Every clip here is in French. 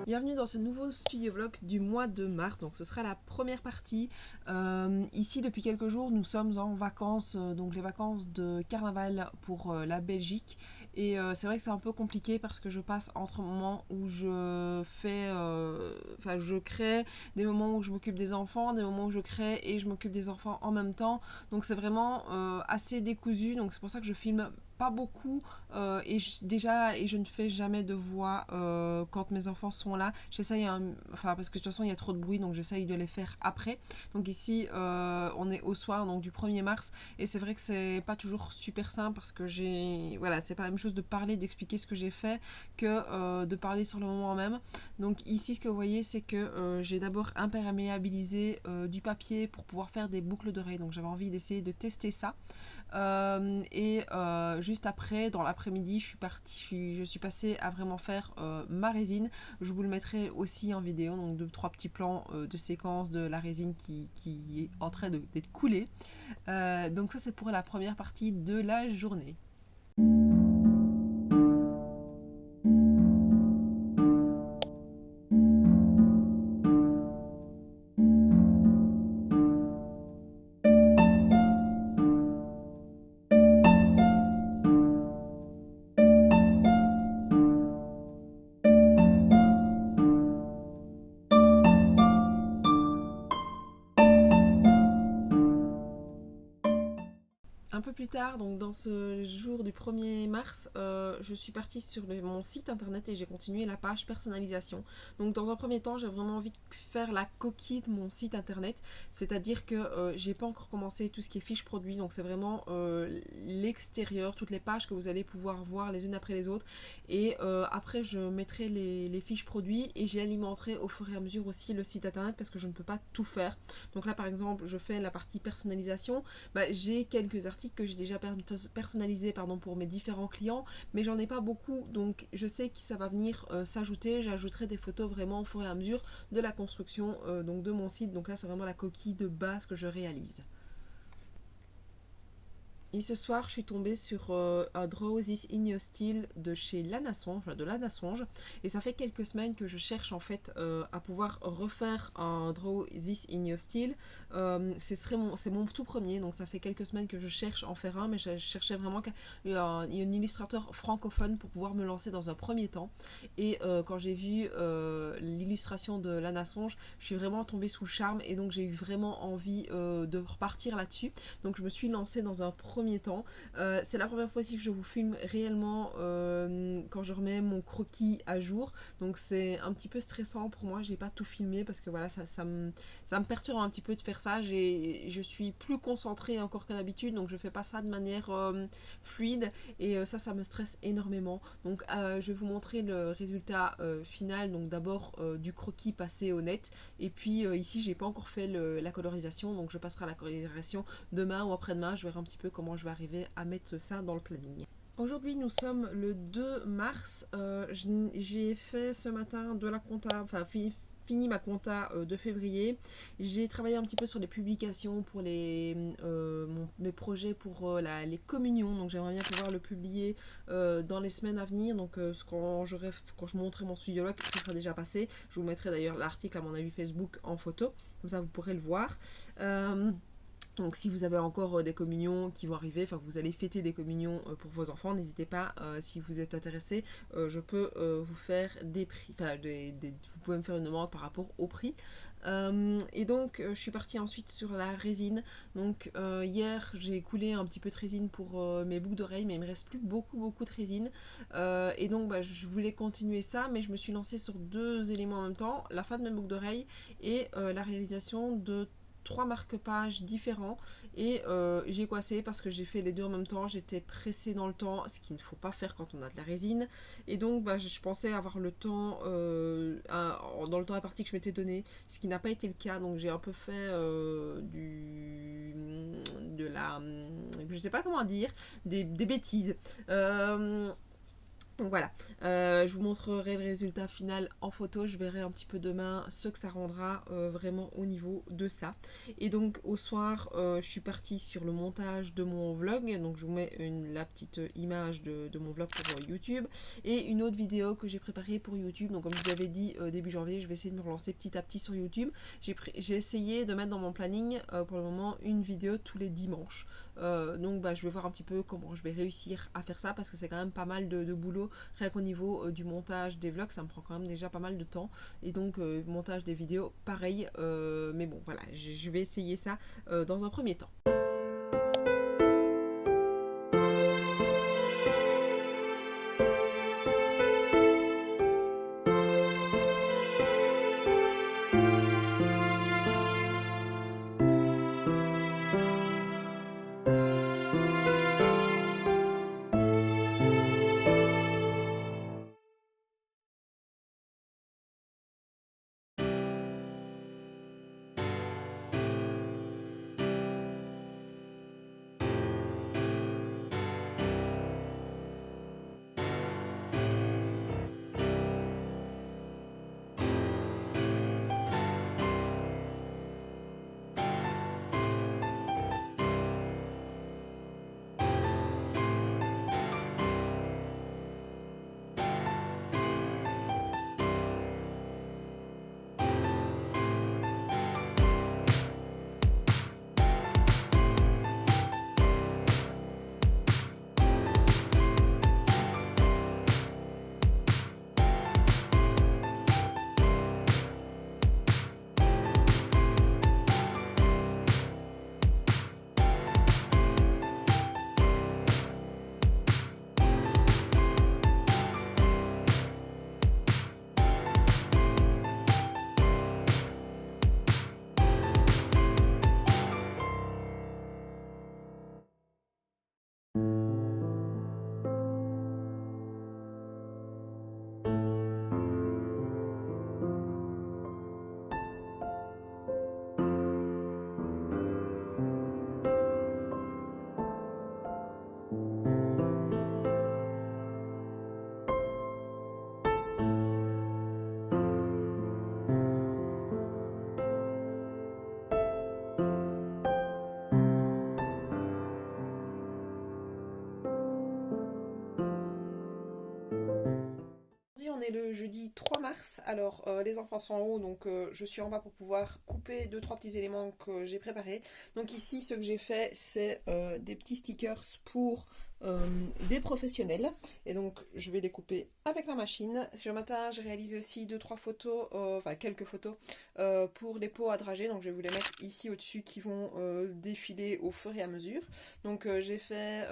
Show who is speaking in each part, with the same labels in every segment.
Speaker 1: Bienvenue dans ce nouveau studio vlog du mois de mars, donc ce sera la première partie. Ici depuis quelques jours nous sommes en vacances, donc les vacances de carnaval pour la Belgique, et c'est vrai que c'est un peu compliqué parce que je passe entre moments où je crée, des moments où je m'occupe des enfants, des moments où je crée et je m'occupe des enfants en même temps, donc c'est vraiment assez décousu, donc c'est pour ça que je filme pas beaucoup et je ne fais jamais de voix quand mes enfants sont là. J'essaye, parce que de toute façon il y a trop de bruit, donc j'essaye de les faire après. Donc ici on est au soir, donc du 1er mars, et c'est vrai que c'est pas toujours super simple parce que c'est pas la même chose de parler, d'expliquer ce que j'ai fait que de parler sur le moment même. Donc ici ce que vous voyez, c'est que j'ai d'abord imperméabilisé du papier pour pouvoir faire des boucles d'oreilles, donc j'avais envie d'essayer de tester ça. Juste après, dans l'après-midi, je suis passée à vraiment faire ma résine. Je vous le mettrai aussi en vidéo, donc 2-3 petits plans de séquence de la résine qui est en train d'être coulée. Donc ça c'est pour la première partie de la journée. Un peu plus tard, donc dans ce jour du 1er mars, je suis partie sur mon site internet et j'ai continué la page personnalisation. Donc dans un premier temps, j'ai vraiment envie de faire la coquille de mon site internet, c'est-à-dire que j'ai pas encore commencé tout ce qui est fiches produits, donc c'est vraiment l'extérieur, toutes les pages que vous allez pouvoir voir les unes après les autres, et après je mettrai les fiches produits et j'alimenterai au fur et à mesure aussi le site internet parce que je ne peux pas tout faire. Donc là par exemple, je fais la partie personnalisation, j'ai quelques articles que j'ai déjà personnalisés pour mes différents clients, mais j'en ai pas beaucoup, donc je sais que ça va venir s'ajouter. J'ajouterai des photos vraiment au fur et à mesure de la construction donc de mon site. Donc là c'est vraiment la coquille de base que je réalise. Et ce soir, je suis tombée sur un Draw This in Your Style de chez Lana Songe, de Lana Songe. Et ça fait quelques semaines que je cherche en fait à pouvoir refaire un Draw This in Your Style. C'est mon tout premier, donc ça fait quelques semaines que je cherche en faire un, mais je cherchais vraiment un illustrateur francophone pour pouvoir me lancer dans un premier temps. Et quand j'ai vu l'illustration de Lana Songe, je suis vraiment tombée sous le charme, et donc j'ai eu vraiment envie de repartir là-dessus. Donc je me suis lancée dans un premier temps. C'est la première fois aussi que je vous filme réellement quand je remets mon croquis à jour, donc c'est un petit peu stressant pour moi. J'ai pas tout filmé parce que voilà, ça me perturbe un petit peu de faire ça. Je suis plus concentrée encore que d'habitude, donc je fais pas ça de manière fluide, et ça me stresse énormément. Donc je vais vous montrer le résultat final, donc d'abord du croquis passé au net, et puis ici j'ai pas encore fait la colorisation, donc je passerai à la colorisation demain ou après-demain. Je verrai un petit peu comment je vais arriver à mettre ça dans le planning. Aujourd'hui nous sommes le 2 mars, j'ai fait ce matin de la compta, fini ma compta de février. J'ai travaillé un petit peu sur les publications pour mes projets pour les communions, donc j'aimerais bien pouvoir le publier dans les semaines à venir. Donc quand je montrerai mon studio log, ce sera déjà passé. Je vous mettrai d'ailleurs l'article à mon avis Facebook en photo, comme ça vous pourrez le voir. Donc si vous avez encore des communions qui vont arriver, vous allez fêter des communions pour vos enfants, n'hésitez pas, si vous êtes intéressé, je peux vous faire des prix, vous pouvez me faire une demande par rapport au prix. Et donc je suis partie ensuite sur la résine. Donc hier j'ai coulé un petit peu de résine pour mes boucles d'oreilles, mais il me reste plus beaucoup de résine, et donc je voulais continuer ça, mais je me suis lancée sur 2 éléments en même temps: la fin de mes boucles d'oreilles et la réalisation de 3 marque-pages différents, et j'ai coincé parce que j'ai fait les deux en même temps. J'étais pressée dans le temps, ce qu'il ne faut pas faire quand on a de la résine, et donc je pensais avoir le temps dans le temps imparti que je m'étais donné, ce qui n'a pas été le cas. Donc j'ai un peu fait je sais pas comment dire, des bêtises. Donc voilà, je vous montrerai le résultat final en photo, je verrai un petit peu demain ce que ça rendra vraiment au niveau de ça. Et donc au soir, je suis partie sur le montage de mon vlog, donc je vous mets la petite image de mon vlog pour YouTube, et une autre vidéo que j'ai préparée pour YouTube. Donc comme je vous avais dit début janvier, je vais essayer de me relancer petit à petit sur YouTube. J'ai essayé de mettre dans mon planning pour le moment une vidéo tous les dimanches. Donc je vais voir un petit peu comment je vais réussir à faire ça, parce que c'est quand même pas mal de boulot. Rien qu'au niveau du montage des vlogs, ça me prend quand même déjà pas mal de temps. Et donc, montage des vidéos, pareil. Mais bon, voilà, je vais essayer ça dans un premier temps. On est le jeudi 3 mars, alors les enfants sont en haut, donc je suis en bas pour pouvoir couper 2-3 petits éléments que j'ai préparés. Donc ici ce que j'ai fait c'est des petits stickers pour des professionnels, et donc je vais les couper avec la machine. Ce matin j'ai réalisé aussi 2-3 photos, enfin quelques photos pour les pots à drager, donc je vais vous les mettre ici au dessus qui vont défiler au fur et à mesure. Donc j'ai fait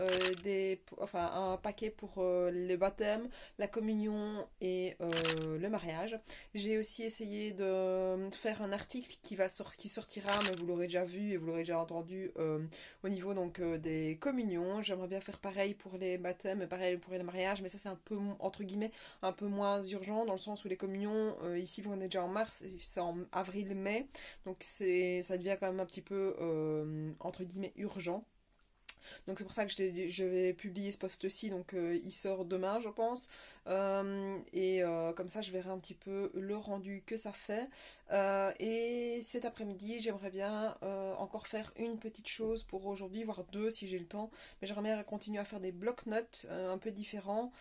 Speaker 1: un paquet pour le baptême, la communion et le mariage. J'ai aussi essayé de faire un article qui sortira, mais vous l'aurez déjà vu et vous l'aurez déjà entendu au niveau donc des communions. J'aimerais bien faire pareil pour les baptêmes, pareil pour les mariages, mais ça c'est un peu entre guillemets un peu moins urgent, dans le sens où les communions ici on est déjà en mars, c'est en avril-mai, donc ça devient quand même un petit peu entre guillemets urgent. Donc c'est pour ça que je vais publier ce post-ci, donc il sort demain je pense. Comme ça je verrai un petit peu le rendu que ça fait. Et cet après-midi j'aimerais bien encore faire une petite chose pour aujourd'hui, voire deux si j'ai le temps. Mais j'aimerais bien continuer à faire des bloc-notes un peu différents.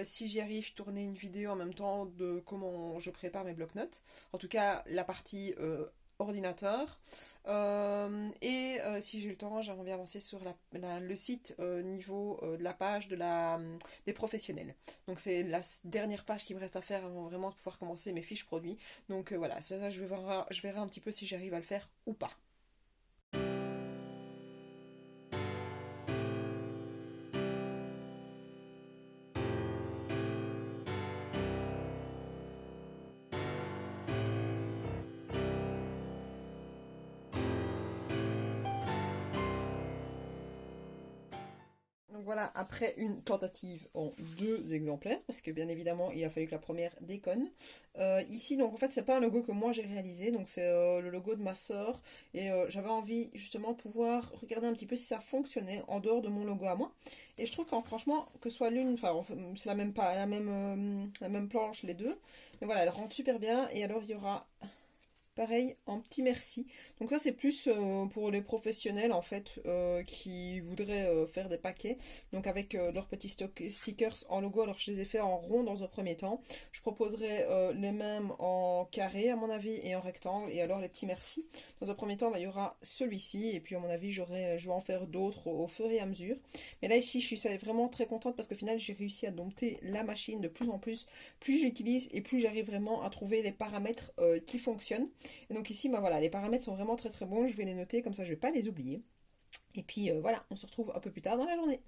Speaker 1: Si j'y arrive, tourner une vidéo en même temps de comment je prépare mes bloc-notes. En tout cas la partie ordinateur. Si j'ai le temps, j'aimerais bien avancer sur le site niveau de la page des professionnels. Donc c'est la dernière page qui me reste à faire avant vraiment de pouvoir commencer mes fiches produits. Donc voilà, ça je verrai un petit peu si j'arrive à le faire ou pas.
Speaker 2: Donc voilà, après une tentative en 2 exemplaires, parce que bien évidemment il a fallu que la première déconne. Ici donc en fait c'est pas un logo que moi j'ai réalisé, donc c'est le logo de ma sœur. Et j'avais envie justement de pouvoir regarder un petit peu si ça fonctionnait en dehors de mon logo à moi. Et je trouve qu'en franchement, que ce soit l'une, enfin c'est la même planche les deux. Mais voilà, elle rentre super bien. Et alors il y aura pareil, un petit merci. Donc ça c'est plus pour les professionnels en fait qui voudraient faire des paquets. Donc avec leurs petits stickers en logo. Alors je les ai fait en rond dans un premier temps. Je proposerai les mêmes en carré à mon avis et en rectangle. Et alors les petits merci. Dans un premier temps bah, il y aura celui-ci. Et puis à mon avis je vais en faire d'autres au fur et à mesure. Mais là ici je suis vraiment très contente parce qu'au final j'ai réussi à dompter la machine de plus en plus. Plus j'utilise et plus j'arrive vraiment à trouver les paramètres qui fonctionnent. Et donc ici, bah voilà, les paramètres sont vraiment très très bons. Je vais les noter, comme ça je ne vais pas les oublier. Et puis voilà, on se retrouve un peu plus tard dans la journée.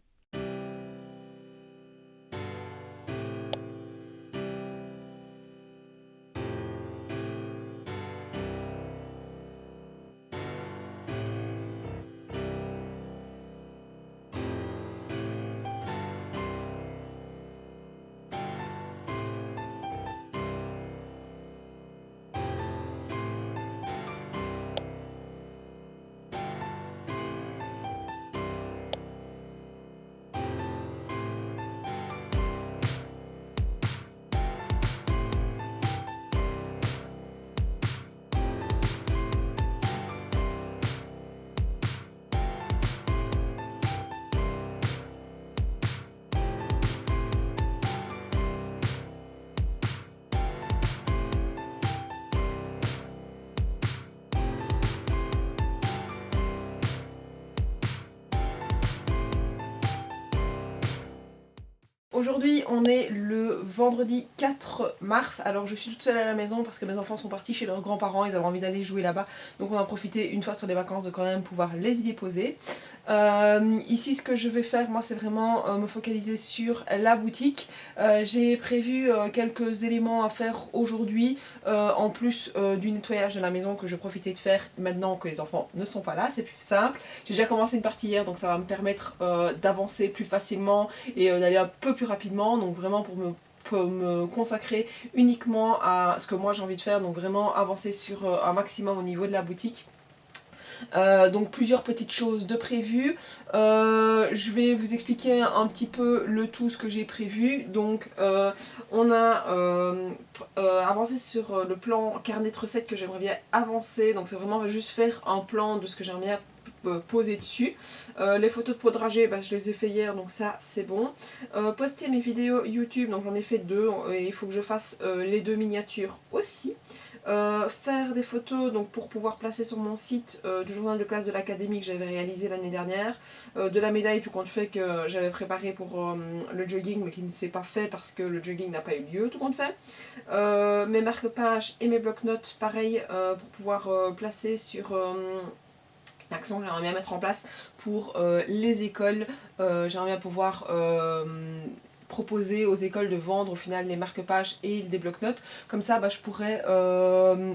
Speaker 1: Aujourd'hui, on est le vendredi 4 mars. Alors, je suis toute seule à la maison parce que mes enfants sont partis chez leurs grands-parents. Ils avaient envie d'aller jouer là-bas. Donc, on a profité une fois sur les vacances de quand même pouvoir les y déposer. Ici, ce que je vais faire, moi, c'est vraiment me focaliser sur la boutique. J'ai prévu quelques éléments à faire aujourd'hui, en plus du nettoyage de la maison que je profitais de faire maintenant que les enfants ne sont pas là. C'est plus simple. J'ai déjà commencé une partie hier, donc ça va me permettre d'avancer plus facilement et d'aller un peu plus rapidement, donc vraiment pour me consacrer uniquement à ce que moi j'ai envie de faire, donc vraiment avancer sur un maximum au niveau de la boutique. Donc plusieurs petites choses de prévues. Je vais vous expliquer un petit peu le tout ce que j'ai prévu. Donc on a avancé sur le plan carnet de recettes que j'aimerais bien avancer. Donc c'est vraiment juste faire un plan de ce que j'aimerais bien poser dessus. Les photos de peau dragée, bah, je les ai fait hier, donc ça c'est bon. Poster mes vidéos YouTube, donc j'en ai fait 2 et il faut que je fasse les 2 miniatures aussi. Faire des photos donc pour pouvoir placer sur mon site du journal de classe de l'académie que j'avais réalisé l'année dernière, de la médaille tout compte fait que j'avais préparé pour le jogging mais qui ne s'est pas fait parce que le jogging n'a pas eu lieu tout compte fait. Mes marque-pages et mes blocs-notes pareil pour pouvoir placer sur l'action que j'aimerais bien mettre en place pour les écoles. J'aimerais bien pouvoir proposer aux écoles de vendre au final les marque-pages et des blocs-notes. Comme ça, bah, je pourrais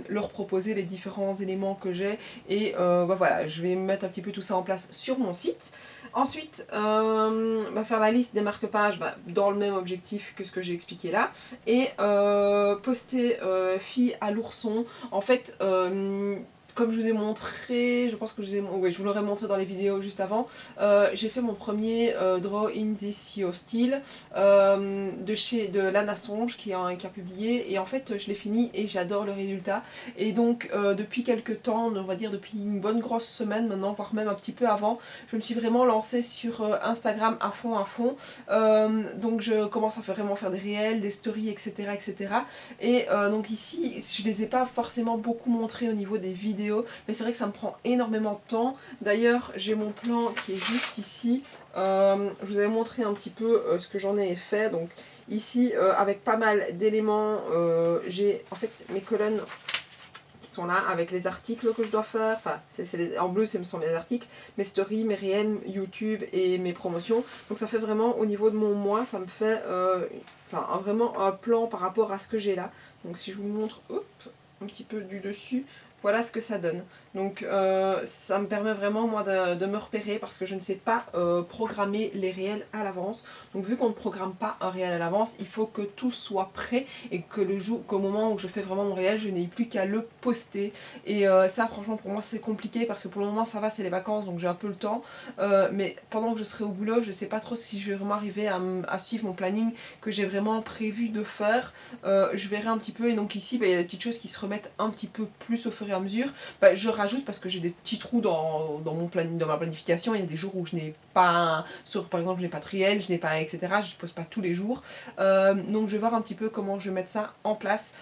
Speaker 1: leur proposer les différents éléments que j'ai et bah, voilà, je vais mettre un petit peu tout ça en place sur mon site. Ensuite, bah, faire la liste des marque-pages bah, dans le même objectif que ce que j'ai expliqué là et poster fille à l'ourson. En fait, comme je vous ai montré, je pense que oui, je vous l'aurais montré dans les vidéos juste avant, j'ai fait mon premier Draw in This Yo Style de Lana Songe qui a publié et en fait je l'ai fini et j'adore le résultat et donc depuis quelques temps, on va dire depuis une bonne grosse semaine maintenant, voire même un petit peu avant, je me suis vraiment lancée sur Instagram à fond donc je commence à vraiment faire des réels, des stories etc et donc ici je les ai pas forcément beaucoup montrés au niveau des vidéos mais c'est vrai que ça me prend énormément de temps. D'ailleurs j'ai mon plan qui est juste ici. Je vous avais montré un petit peu ce que j'en ai fait. Donc ici avec pas mal d'éléments, j'ai en fait mes colonnes qui sont là avec les articles que je dois faire. Enfin, en bleu ce sont mes articles, mes stories, mes réels, YouTube et mes promotions. Donc ça fait vraiment au niveau de mon mois, ça me fait vraiment un plan par rapport à ce que j'ai là. Donc si je vous montre, hop, un petit peu du dessus, voilà ce que ça donne. Donc ça me permet vraiment moi de me repérer parce que je ne sais pas programmer les réels à l'avance. Donc vu qu'on ne programme pas un réel à l'avance, il faut que tout soit prêt et que qu'au moment où je fais vraiment mon réel, je n'ai plus qu'à le poster. Et ça franchement pour moi c'est compliqué parce que pour le moment ça va, c'est les vacances donc j'ai un peu le temps. Mais pendant que je serai au boulot, je ne sais pas trop si je vais vraiment arriver à suivre mon planning que j'ai vraiment prévu de faire. Je verrai un petit peu et donc ici il y a des petites choses qui se remettent un petit peu plus au fur et à mesure. Je rajoute parce que j'ai des petits trous dans ma planification. Il y a des jours où je n'ai pas, par exemple je n'ai pas de réel, je n'ai pas etc. Je ne pose pas tous les jours. Donc je vais voir un petit peu comment je vais mettre ça en place.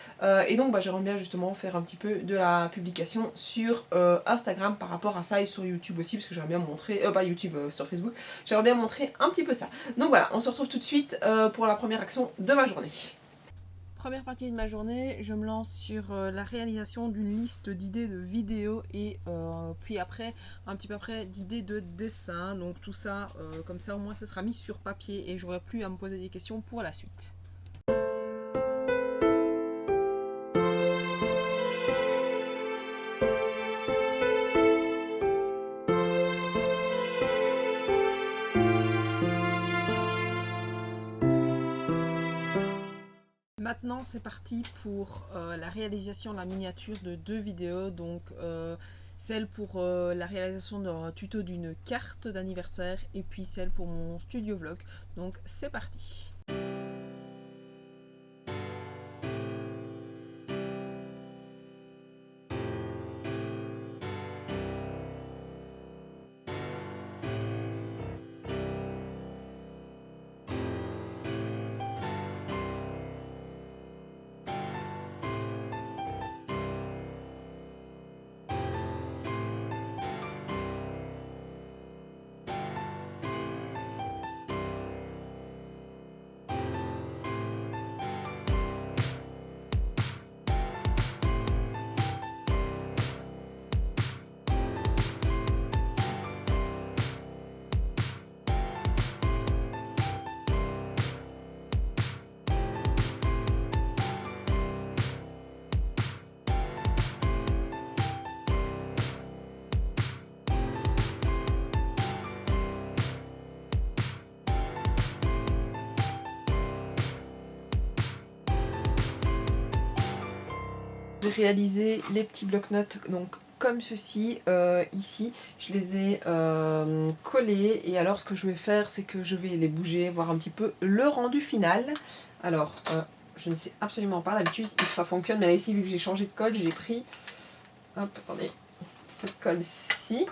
Speaker 1: Et donc j'aimerais bien justement faire un petit peu de la publication sur Instagram par rapport à ça et sur YouTube aussi parce que j'aimerais bien montrer, pas YouTube, sur Facebook. J'aimerais bien montrer un petit peu ça. Donc voilà, on se retrouve tout de suite pour la première action de ma journée. Première partie de ma journée, je me lance sur la réalisation d'une liste d'idées de vidéos et puis après, un petit peu après, d'idées de dessin. Donc tout ça, comme ça au moins ce sera mis sur papier et j'aurai plus à me poser des questions pour la suite. Maintenant c'est parti pour la réalisation de la miniature de 2 vidéos, donc celle pour la réalisation d'un tuto d'une carte d'anniversaire et puis celle pour mon studio vlog. Donc c'est parti. J'ai réalisé les petits bloc-notes donc comme ceci, ici je les ai collés et alors ce que je vais faire c'est que je vais les bouger, voir un petit peu le rendu final. Alors je ne sais absolument pas, d'habitude ça fonctionne mais là ici vu que j'ai changé de colle j'ai pris, hop attendez, cette colle-ci,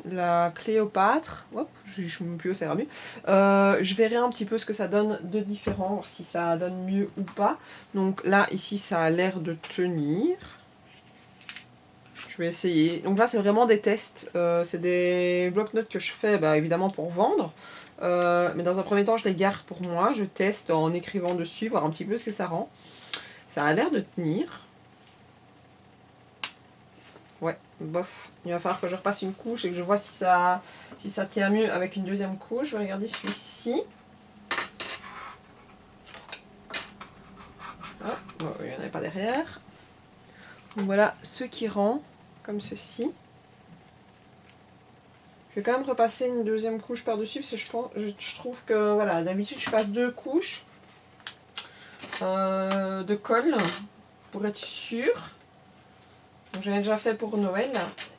Speaker 1: la Cléopâtre, hop, je suis plus haut, ça ira mieux. Je verrai un petit peu ce que ça donne de différent, voir si ça donne mieux ou pas. Donc là, ici, ça a l'air de tenir. Je vais essayer. Donc là, c'est vraiment des tests. C'est des bloc-notes que je fais, évidemment, pour vendre. Mais dans un premier temps, je les garde pour moi. Je teste en écrivant dessus, voir un petit peu ce que ça rend. Ça a l'air de tenir. Ouais, bof. Il va falloir que je repasse une couche et que je vois si ça tient mieux avec une deuxième couche. Je vais regarder celui-ci. Ah, bon, il n'y en avait pas derrière. Donc voilà ce qui rend, comme ceci. Je vais quand même repasser une deuxième couche par-dessus parce que je trouve que, voilà, d'habitude je passe 2 couches de colle pour être sûre. Donc j'en ai déjà fait pour Noël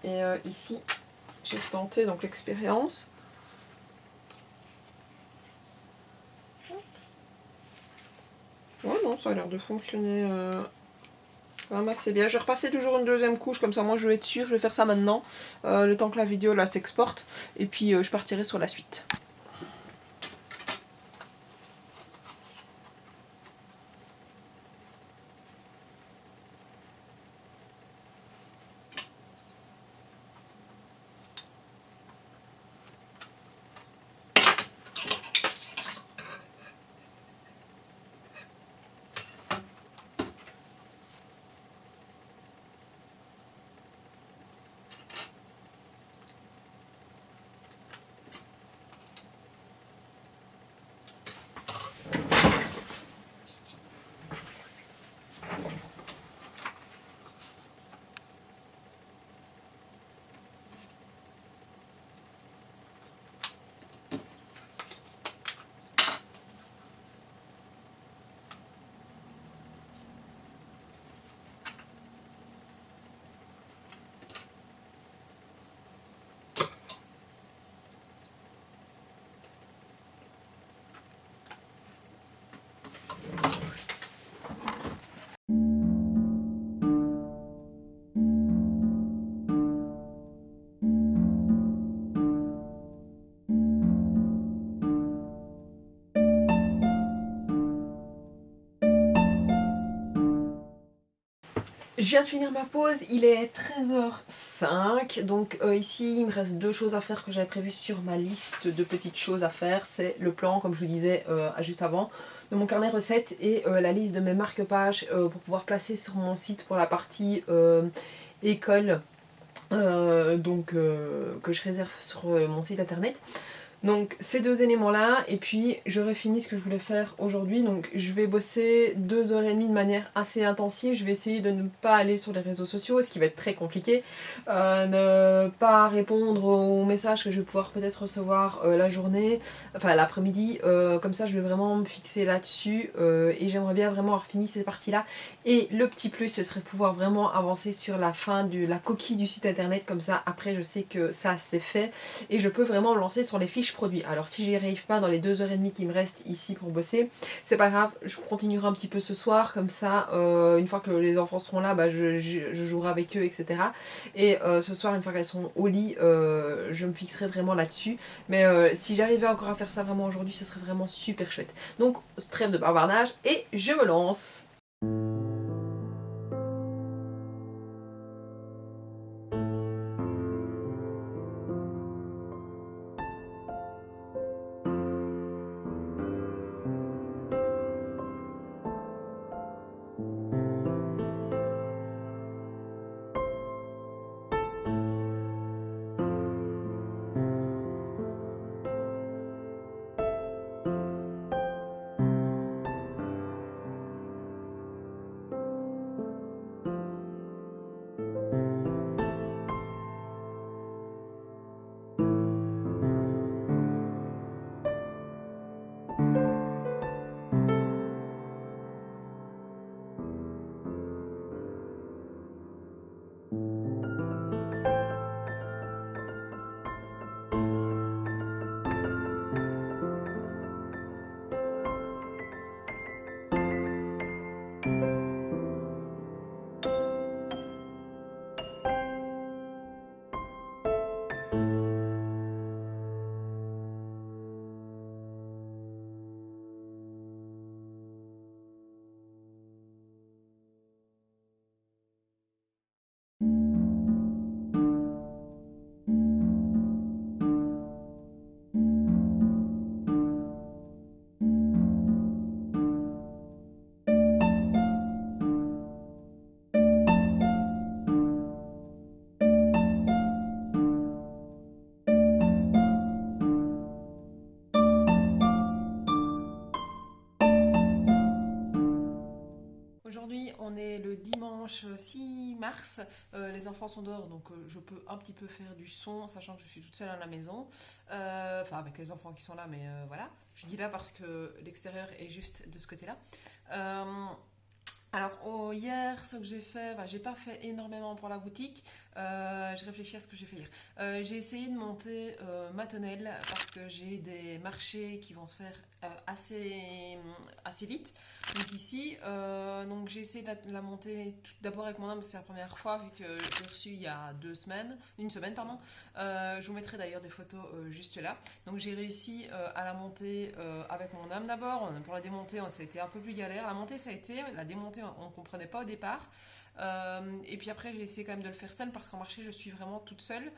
Speaker 1: et ici j'ai tenté donc l'expérience. Ouais non, ça a l'air de fonctionner quand même assez bien. Je vais repasser toujours une deuxième couche comme ça moi je vais être sûre, je vais faire ça maintenant le temps que la vidéo là s'exporte et puis je partirai sur la suite. Je viens de finir ma pause, il est 13h05, donc ici il me reste deux choses à faire que j'avais prévues sur ma liste de petites choses à faire. C'est le plan, comme je vous disais juste avant, de mon carnet recettes et la liste de mes marque-pages pour pouvoir placer sur mon site pour la partie école, que je réserve sur mon site internet. Donc ces deux éléments-là, et puis j'aurai fini ce que je voulais faire aujourd'hui. Donc je vais bosser 2h30 de manière assez intensive. Je vais essayer de ne pas aller sur les réseaux sociaux, ce qui va être très compliqué. Ne pas répondre aux messages que je vais pouvoir peut-être recevoir la journée, enfin l'après-midi. Comme ça, je vais vraiment me fixer là-dessus. Et j'aimerais bien vraiment avoir fini ces parties-là. Et le petit plus, ce serait pouvoir vraiment avancer sur la fin de la coquille du site internet. Comme ça, après, je sais que ça, c'est fait. Et je peux vraiment me lancer sur les fiches produits. Alors si j'y arrive pas dans les 2h30 qui me restent ici pour bosser, c'est pas grave, je continuerai un petit peu ce soir, comme ça, une fois que les enfants seront là, bah, je jouerai avec eux, etc. Et ce soir, une fois qu'elles sont au lit, je me fixerai vraiment là-dessus. Mais si j'arrivais encore à faire ça vraiment aujourd'hui, ce serait vraiment super chouette. Donc, trêve de bavardage, et je me lance. Aujourd'hui, on est le dimanche 6 mars. Les enfants sont dehors, donc je peux un petit peu faire du son, sachant que je suis toute seule à la maison. Enfin, avec les enfants qui sont là, mais voilà. Je dis là parce que l'extérieur est juste de ce côté-là. Euh, hier, ce que j'ai fait, j'ai pas fait énormément pour la boutique. Je réfléchis à ce que j'ai fait hier. J'ai essayé de monter ma tonnelle parce que j'ai des marchés qui vont se faire assez vite. Donc ici, donc j'ai essayé de la monter tout d'abord avec mon homme, c'est la première fois vu que j'ai reçu il y a une semaine pardon. Je vous mettrai d'ailleurs des photos juste là. Donc j'ai réussi à la monter avec mon homme d'abord. Pour la démonter, ça a été un peu plus galère. La montée ça a été, la démonter on ne comprenait pas au départ. Et puis après j'ai essayé quand même de le faire seule parce qu'en marché je suis vraiment toute seule.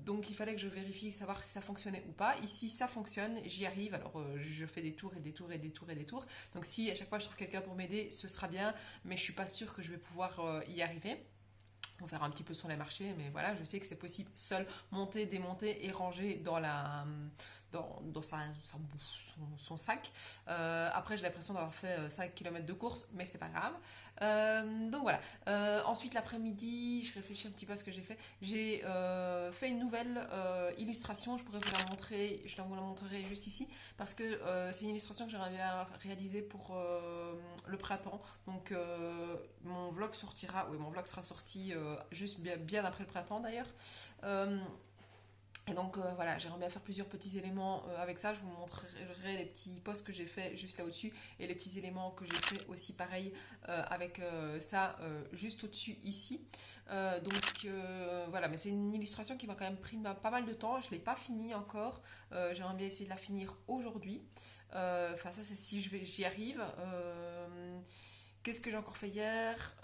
Speaker 1: Donc il fallait que je vérifie savoir si ça fonctionnait ou pas. Ici ça fonctionne, j'y arrive. Alors je fais des tours et des tours et des tours et des tours. Donc si à chaque fois je trouve quelqu'un pour m'aider, ce sera bien. Mais je suis pas sûre que je vais pouvoir y arriver. On verra un petit peu sur les marchés, mais voilà, je sais que c'est possible seul monter, démonter et ranger dans son sac. Après, j'ai l'impression d'avoir fait 5 km de course, mais c'est pas grave. Donc voilà. Ensuite, l'après-midi, je réfléchis un petit peu à ce que j'ai fait. J'ai fait une nouvelle illustration. Je pourrais vous la montrer. Je vous la montrerai juste ici parce que c'est une illustration que j'aimerais bien réaliser pour le printemps. Donc mon vlog sera sorti juste bien après le printemps d'ailleurs. Et donc voilà, j'aimerais bien faire plusieurs petits éléments avec ça. Je vous montrerai les petits posts que j'ai fait juste là au-dessus et les petits éléments que j'ai fait aussi pareil avec ça juste au-dessus ici. Voilà, mais c'est une illustration qui m'a quand même pris pas mal de temps. Je ne l'ai pas finie encore. J'aimerais bien essayer de la finir aujourd'hui. Enfin ça c'est si j'y arrive. Qu'est-ce que j'ai encore fait hier?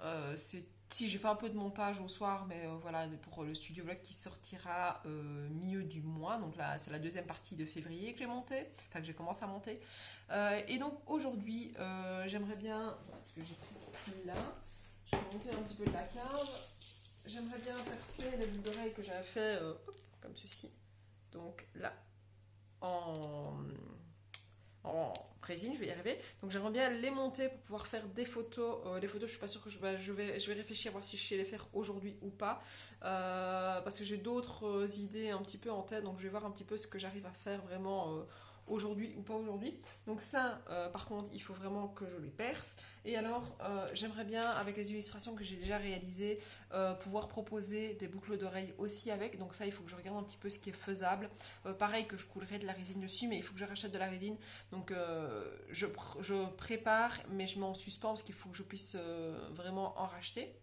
Speaker 1: Si j'ai fait un peu de montage au soir, mais voilà, pour le studio vlog qui sortira milieu du mois. Donc là, c'est la deuxième partie de février que j'ai monté, enfin que j'ai commencé à monter. Et donc aujourd'hui, j'aimerais bien, parce que j'ai pris tout là, je vais monter un petit peu de la cave. J'aimerais bien percer les boucles d'oreilles que j'avais fait comme ceci. Donc là, en en résine, je vais y arriver. Donc j'aimerais bien les monter pour pouvoir faire des photos. Les photos, je suis pas sûre que je vais réfléchir à voir si je sais les faire aujourd'hui ou pas. Parce que j'ai d'autres idées un petit peu en tête. Donc je vais voir un petit peu ce que j'arrive à faire vraiment aujourd'hui ou pas aujourd'hui. Donc ça, par contre, il faut vraiment que je les perce. Et alors, j'aimerais bien, avec les illustrations que j'ai déjà réalisées, pouvoir proposer des boucles d'oreilles aussi avec. Donc ça, il faut que je regarde un petit peu ce qui est faisable. Pareil que je coulerai de la résine dessus, mais il faut que je rachète de la résine. Donc je prépare, mais je mets en suspens parce qu'il faut que je puisse vraiment en racheter.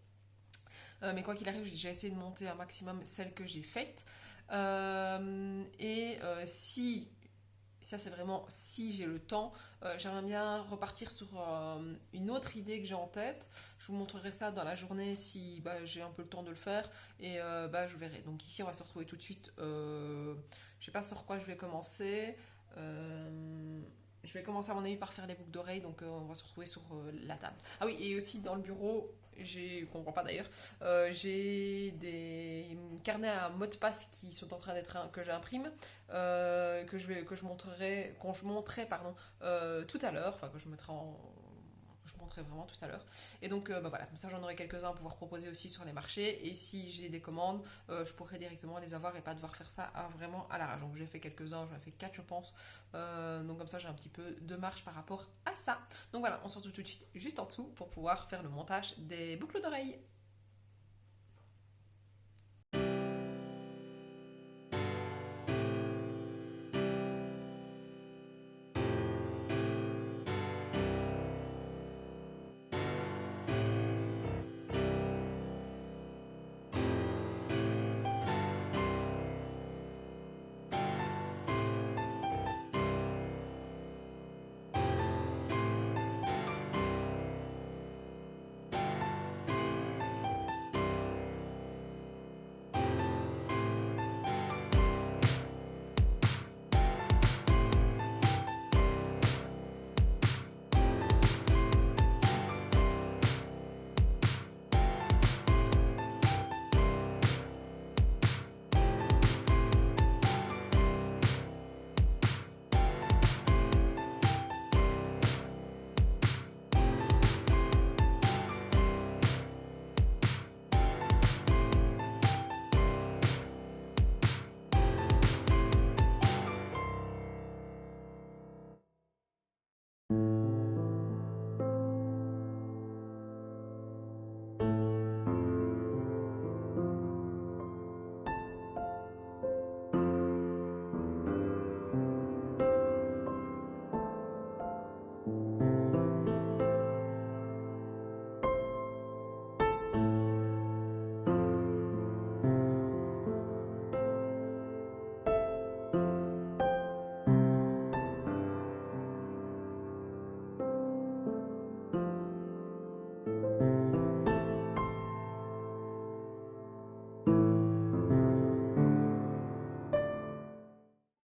Speaker 1: Mais quoi qu'il arrive, j'ai déjà essayé de monter un maximum celles que j'ai faites. Si ça c'est vraiment si j'ai le temps, j'aimerais bien repartir sur une autre idée que j'ai en tête. Je vous montrerai ça dans la journée si j'ai un peu le temps de le faire et je verrai. Donc ici on va se retrouver tout de suite. Je sais pas sur quoi je vais commencer. Je vais commencer à mon avis par faire les boucles d'oreilles, donc on va se retrouver sur la table. Ah oui, et aussi dans le bureau, je comprends pas d'ailleurs, j'ai des carnets à mots de passe qui sont en train d'être que j'imprime, que je montrerai, quand je montrerai pardon, tout à l'heure, enfin que je mettrai que je montrerai vraiment tout à l'heure. Et donc voilà, comme ça j'en aurai quelques-uns à pouvoir proposer aussi sur les marchés. Et si j'ai des commandes, je pourrai directement les avoir et pas devoir faire ça vraiment à l'arrache. Donc j'ai fait quelques-uns, j'en ai fait 4 je pense. Donc comme ça j'ai un petit peu de marge par rapport à ça. Donc voilà, on se retrouve tout de suite juste en dessous pour pouvoir faire le montage des boucles d'oreilles.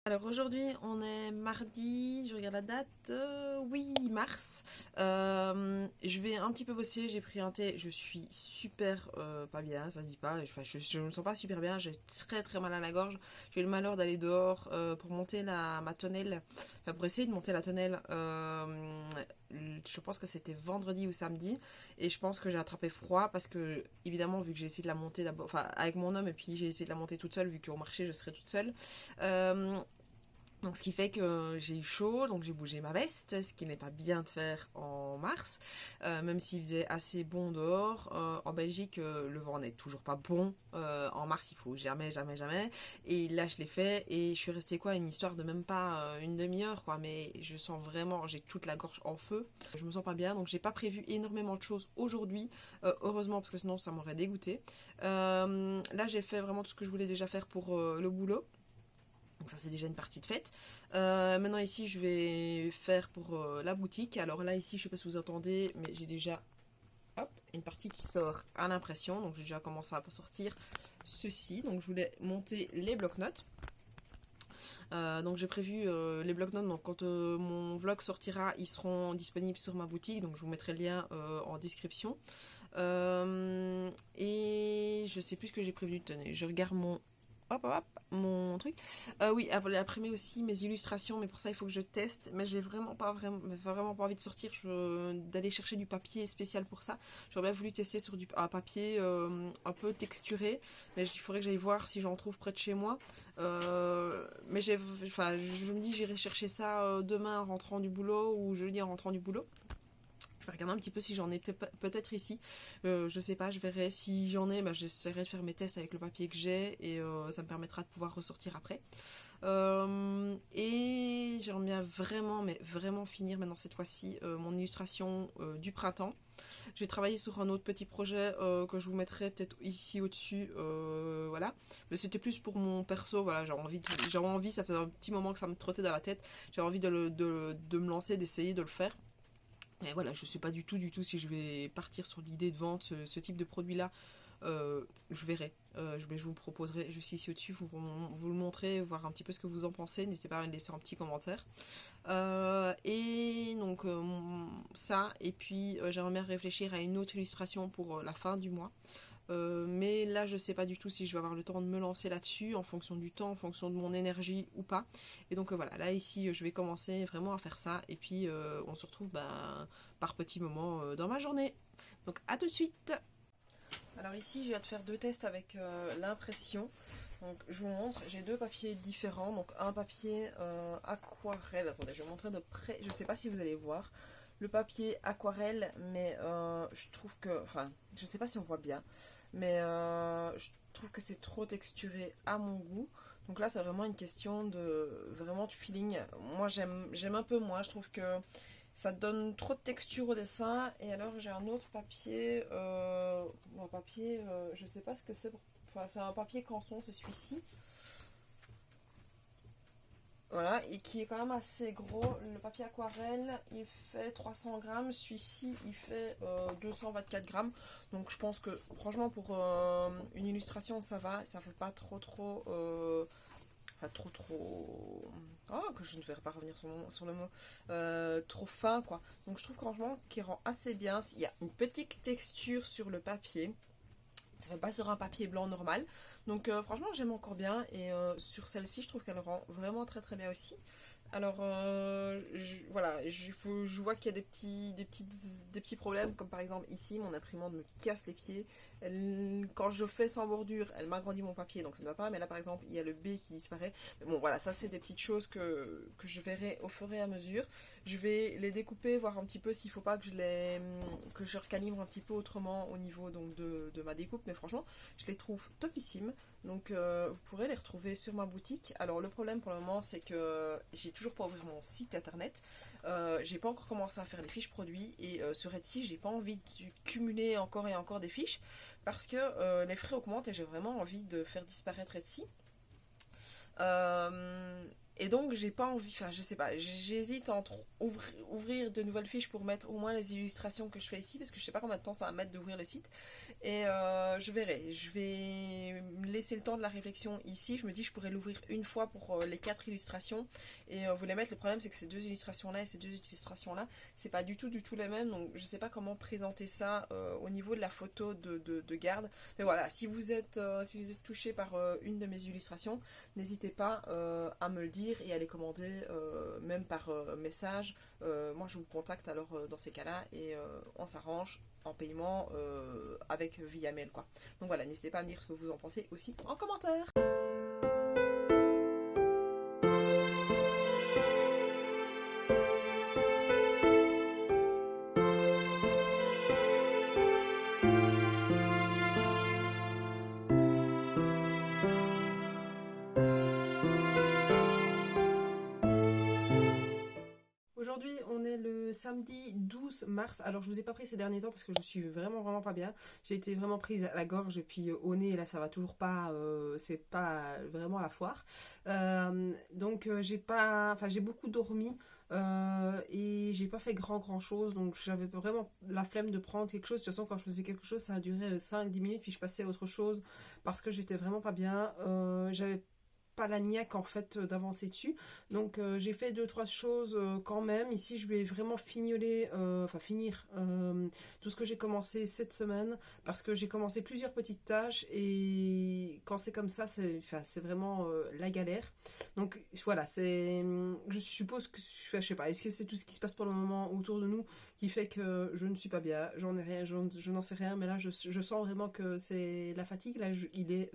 Speaker 1: Alors aujourd'hui, on est mardi, je regarde la date, oui, mars. Je vais un petit peu bosser, j'ai pris un thé, je suis super pas bien, ça se dit pas, enfin, je me sens pas super bien, j'ai très très mal à la gorge. J'ai eu le malheur d'aller dehors pour monter ma tonnelle, enfin pour essayer de monter la tonnelle. Je pense que c'était vendredi ou samedi et je pense que j'ai attrapé froid parce que évidemment vu que j'ai essayé de la monter d'abord, enfin avec mon homme et puis j'ai essayé de la monter toute seule vu qu'au marché je serais toute seule. Donc ce qui fait que j'ai eu chaud, donc j'ai bougé ma veste, ce qui n'est pas bien de faire en mars, même s'il faisait assez bon dehors. En Belgique, le vent n'est toujours pas bon. En mars, il faut jamais, jamais, jamais. Et là, je l'ai fait et je suis restée une histoire de même pas une demi-heure, quoi. Mais je sens vraiment, j'ai toute la gorge en feu. Je me sens pas bien, donc j'ai pas prévu énormément de choses aujourd'hui, heureusement parce que sinon ça m'aurait dégoûté. Là, j'ai fait vraiment tout ce que je voulais déjà faire pour le boulot. Donc ça c'est déjà une partie de faite. Maintenant ici je vais faire pour la boutique. Alors là ici je sais pas si vous entendez mais j'ai déjà une partie qui sort à l'impression. Donc j'ai déjà commencé à sortir ceci. Donc je voulais monter les blocs-notes. Donc j'ai prévu les blocs-notes, donc quand mon vlog sortira, ils seront disponibles sur ma boutique, donc je vous mettrai le lien en description. Et je sais plus ce que j'ai prévu. Tenez, je regarde mon truc. Oui, après aussi mes illustrations, mais pour ça il faut que je teste. Mais j'ai vraiment pas envie de sortir, d'aller chercher du papier spécial pour ça. J'aurais bien voulu tester sur un papier un peu texturé, mais il faudrait que j'aille voir si j'en trouve près de chez moi. Mais je me dis j'irai chercher ça demain en rentrant du boulot ou jeudi en rentrant du boulot. Je vais regarder un petit peu si j'en ai peut-être ici. Je sais pas, je verrai si j'en ai. J'essaierai de faire mes tests avec le papier que j'ai et ça me permettra de pouvoir ressortir après. Et j'aimerais bien vraiment finir maintenant cette fois-ci mon illustration du printemps. J'ai travaillé sur un autre petit projet que je vous mettrai peut-être ici au-dessus. Voilà. Mais c'était plus pour mon perso. Voilà, j'avais envie, ça fait un petit moment que ça me trottait dans la tête. J'avais envie de me lancer, d'essayer de le faire. Mais voilà, je ne sais pas du tout si je vais partir sur l'idée de vendre ce type de produit-là. Je verrai. Je vous proposerai juste ici au-dessus, vous le montrer, voir un petit peu ce que vous en pensez. N'hésitez pas à me laisser un petit commentaire. Et donc ça, et puis j'aimerais bien réfléchir à une autre illustration pour la fin du mois. Mais là je sais pas du tout si je vais avoir le temps de me lancer là-dessus en fonction du temps, en fonction de mon énergie ou pas. Et donc voilà, là ici je vais commencer vraiment à faire ça et puis on se retrouve par petits moments dans ma journée. Donc à tout de suite. Alors ici je viens de faire 2 tests avec l'impression. Donc je vous montre, j'ai 2 papiers différents. Donc un papier aquarelle, attendez je vais vous montrer de près, je sais pas si vous allez voir. Le papier aquarelle, mais je trouve que, enfin, je sais pas si on voit bien, mais je trouve que c'est trop texturé à mon goût. Donc là, c'est vraiment une question de feeling. Moi, j'aime un peu moins. Je trouve que ça donne trop de texture au dessin. Et alors, j'ai un autre papier, je sais pas ce que c'est. Enfin, c'est un papier canson, c'est celui-ci. Voilà, et qui est quand même assez gros. Le papier aquarelle, il fait 300 grammes. Celui-ci, il fait 224 grammes. Donc je pense que, franchement, pour une illustration, ça va. Ça fait pas trop... Enfin, trop... Oh, que je ne vais pas revenir sur le mot. Trop fin, quoi. Donc je trouve, franchement, qu'il rend assez bien. Il y a une petite texture sur le papier. Ça fait pas sur un papier blanc normal. Donc franchement j'aime encore bien. Et sur celle-ci je trouve qu'elle rend vraiment très bien aussi. Alors voilà, je vois qu'il y a des petits problèmes. Comme par exemple ici mon imprimante me casse les pieds. Quand je fais sans bordure elle m'agrandit mon papier donc ça ne va pas. Mais là par exemple il y a le B qui disparaît. Mais bon voilà, ça c'est des petites choses que je verrai au fur et à mesure. Je vais les découper, voir un petit peu s'il ne faut pas que je recalibre un petit peu autrement au niveau donc, de ma découpe. Mais franchement, je les trouve topissimes. Donc vous pourrez les retrouver sur ma boutique. Alors le problème pour le moment, c'est que j'ai toujours pas ouvert mon site internet. J'ai pas encore commencé à faire les fiches produits. Et sur Etsy, j'ai pas envie de cumuler encore et encore des fiches. Parce que les frais augmentent et j'ai vraiment envie de faire disparaître Etsy. Et donc j'ai pas envie, enfin je sais pas, j'hésite entre ouvrir de nouvelles fiches pour mettre au moins les illustrations que je fais ici, parce que je sais pas combien de temps ça va mettre d'ouvrir le site. Et je verrai, je vais me laisser le temps de la réflexion ici. Je me dis je pourrais l'ouvrir une fois pour les 4 illustrations et vous les mettre. Le problème c'est que ces 2 illustrations là et ces 2 illustrations là c'est pas du tout les mêmes, donc je sais pas comment présenter ça au niveau de la photo de garde. Mais voilà, si vous êtes touché par une de mes illustrations, n'hésitez pas à me le dire et à les commander même par message. Moi je vous contacte alors dans ces cas là et on s'arrange en paiement avec via mail quoi. Donc voilà, n'hésitez pas à me dire ce que vous en pensez aussi en commentaire. Aujourd'hui, on est le samedi 12 mars. Alors je vous ai pas pris ces derniers temps parce que je suis vraiment pas bien. J'ai été vraiment prise à la gorge et puis au nez, là ça va toujours pas, c'est pas vraiment la foire. Donc j'ai beaucoup dormi. Et j'ai pas fait grand chose, donc j'avais vraiment la flemme de prendre quelque chose. De toute façon, quand je faisais quelque chose, ça a duré 5-10 minutes, puis je passais à autre chose parce que j'étais vraiment pas bien. J'avais pas la niaque en fait d'avancer dessus, donc j'ai fait 2-3 choses quand même. Ici je vais vraiment finir tout ce que j'ai commencé cette semaine, parce que j'ai commencé plusieurs petites tâches et quand c'est comme ça c'est vraiment la galère. Donc voilà, je suppose que je sais pas, est-ce que c'est tout ce qui se passe pour le moment autour de nous qui fait que je ne suis pas bien, j'en ai rien, je n'en sais rien, mais là je sens vraiment que c'est la fatigue. Là il est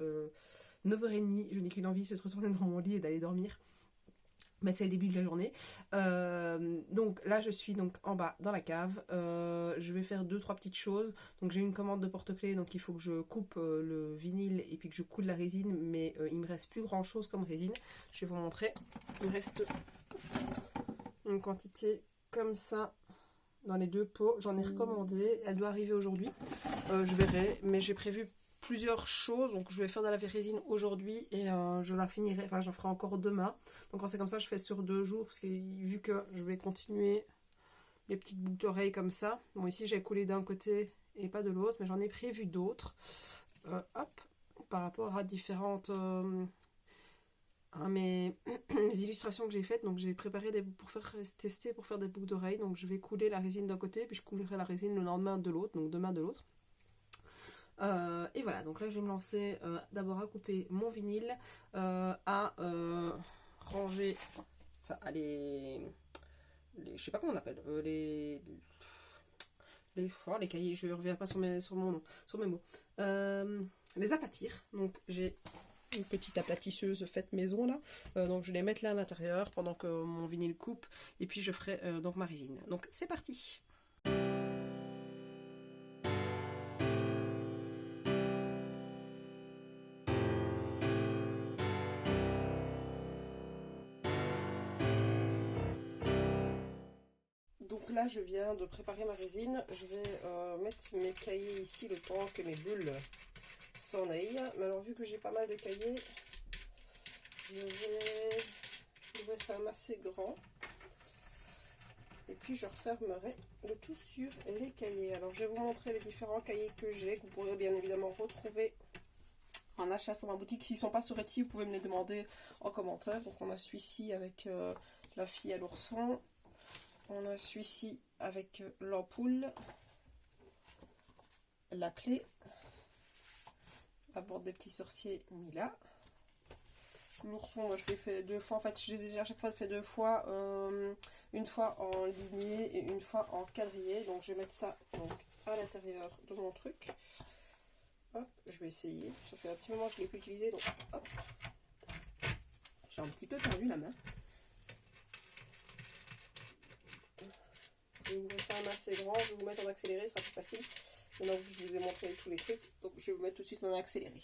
Speaker 1: 9h30, je n'ai qu'une envie, c'est de retourner dans mon lit et d'aller dormir. Mais c'est le début de la journée. Donc là, je suis donc en bas dans la cave. Je vais faire 2-3 petites choses. Donc j'ai une commande de porte-clés, donc il faut que je coupe le vinyle et puis que je coule la résine. Mais il me reste plus grand-chose comme résine. Je vais vous montrer. Il me reste une quantité comme ça dans les 2 pots. J'en ai recommandé. Elle doit arriver aujourd'hui. Je verrai. Mais j'ai prévu plusieurs choses, donc je vais faire de la résine aujourd'hui et je la finirai, enfin j'en ferai encore demain. Donc quand c'est comme ça, je fais sur 2 jours parce que vu que je vais continuer les petites boucles d'oreilles comme ça. Bon, ici j'ai coulé d'un côté et pas de l'autre, mais j'en ai prévu d'autres. Hop, par rapport à différentes à mes illustrations que j'ai faites. Donc j'ai préparé pour faire tester, pour faire des boucles d'oreilles. Donc je vais couler la résine d'un côté, puis je coulerai la résine le lendemain de l'autre, donc demain de l'autre. Et voilà, donc là je vais me lancer d'abord à couper mon vinyle, à ranger, enfin à je sais pas comment on appelle, les cahiers, je ne reviens pas sur mes mots, les aplatir. Donc j'ai une petite aplatisseuse faite maison là, donc je vais les mettre là à l'intérieur pendant que mon vinyle coupe, et puis je ferai donc ma résine. Donc c'est parti. Donc là, je viens de préparer ma résine. Je vais mettre mes cahiers ici le temps que mes bulles s'en aillent. Mais alors, vu que j'ai pas mal de cahiers, je vais ouvrir quand même assez grand. Et puis, je refermerai le tout sur les cahiers. Alors, je vais vous montrer les différents cahiers que j'ai, que vous pourrez bien évidemment retrouver en achat sur ma boutique. S'ils ne sont pas sur Etsy, vous pouvez me les demander en commentaire. Donc, on a celui-ci avec la fille à l'ourson. On a celui-ci avec l'ampoule, la clé, la bande des petits sorciers mis là. L'ourson, moi je l'ai fait 2 fois. En fait, je les ai à chaque fois fait 2 fois. Une fois en ligné et une fois en quadrillé. Donc je vais mettre ça donc, à l'intérieur de mon truc. Hop, je vais essayer. Ça fait un petit moment que je ne l'ai plus utilisé. Donc hop. J'ai un petit peu perdu la main. Je vais ouvrir quand même assez grand, je vais vous mettre en accéléré, ce sera plus facile. Maintenant que je vous ai montré tous les trucs, donc je vais vous mettre tout de suite en accéléré.